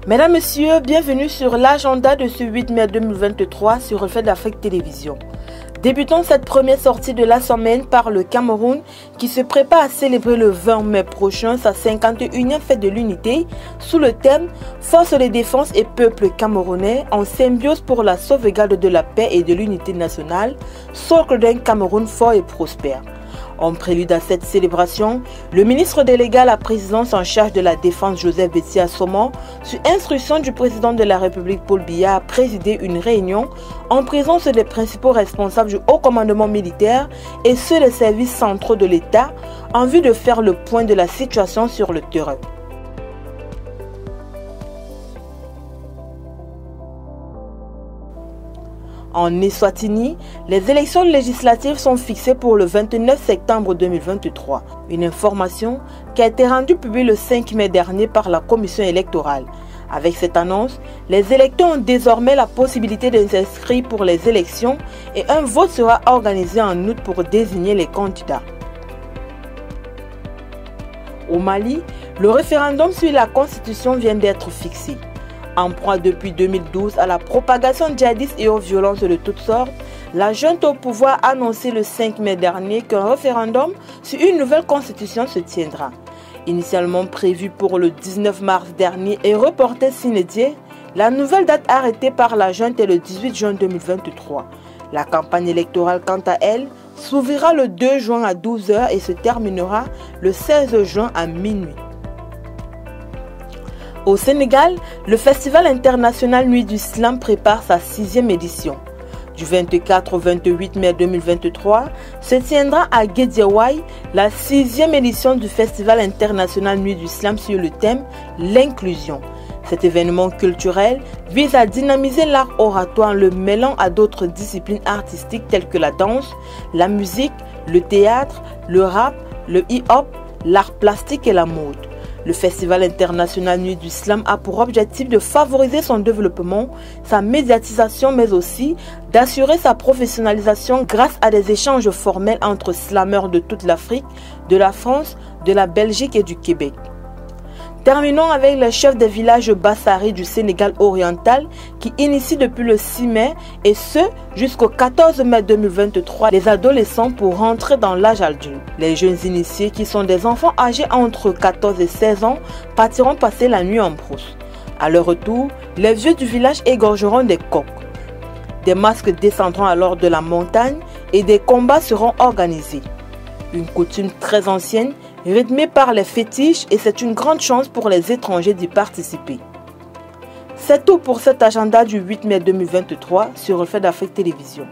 Mesdames, Messieurs, bienvenue sur l'agenda de ce 8 mai 2023 sur Reflet d'Afrique Télévision. Débutons cette première sortie de la semaine par le Cameroun qui se prépare à célébrer le 20 mai prochain sa 51e fête de l'unité sous le thème « Force de défense et peuple camerounais en symbiose pour la sauvegarde de la paix et de l'unité nationale, socle d'un Cameroun fort et prospère ». En prélude à cette célébration, le ministre délégué à la présidence en charge de la défense Joseph Betty Assoman, sur instruction du président de la République Paul Biya, a présidé une réunion en présence des principaux responsables du haut commandement militaire et ceux des services centraux de l'État en vue de faire le point de la situation sur le terrain. En Eswatini, les élections législatives sont fixées pour le 29 septembre 2023. Une information qui a été rendue publique le 5 mai dernier par la commission électorale. Avec cette annonce, les électeurs ont désormais la possibilité de s'inscrire pour les élections et un vote sera organisé en août pour désigner les candidats. Au Mali, le référendum sur la Constitution vient d'être fixé. En proie depuis 2012 à la propagation djihadiste et aux violences de toutes sortes, la junte au pouvoir a annoncé le 5 mai dernier qu'un référendum sur une nouvelle constitution se tiendra. Initialement prévu pour le 19 mars dernier et reporté sine die, la nouvelle date arrêtée par la junte est le 18 juin 2023. La campagne électorale, quant à elle, s'ouvrira le 2 juin à 12 h et se terminera le 16 juin à minuit. Au Sénégal, le Festival international Nuit du Slam prépare sa 6e édition. Du 24 au 28 mai 2023, se tiendra à Guédiawaye la 6e édition du Festival international Nuit du Slam sur le thème « L'inclusion ». Cet événement culturel vise à dynamiser l'art oratoire en le mêlant à d'autres disciplines artistiques telles que la danse, la musique, le théâtre, le rap, le hip-hop, l'art plastique et la mode. Le Festival international Nuit du Slam a pour objectif de favoriser son développement, sa médiatisation, mais aussi d'assurer sa professionnalisation grâce à des échanges formels entre slameurs de toute l'Afrique, de la France, de la Belgique et du Québec. Terminons avec les chefs des villages Bassari du Sénégal oriental qui initient depuis le 6 mai et ce jusqu'au 14 mai 2023 les adolescents pour rentrer dans l'âge adulte. Les jeunes initiés qui sont des enfants âgés entre 14 et 16 ans partiront passer la nuit en brousse. À leur retour, les vieux du village égorgeront des coqs. Des masques descendront alors de la montagne et des combats seront organisés. Une coutume très ancienne, rythmée par les fétiches et c'est une grande chance pour les étrangers d'y participer. C'est tout pour cet agenda du 8 mai 2023 sur Reflet d'Afrique Télévision.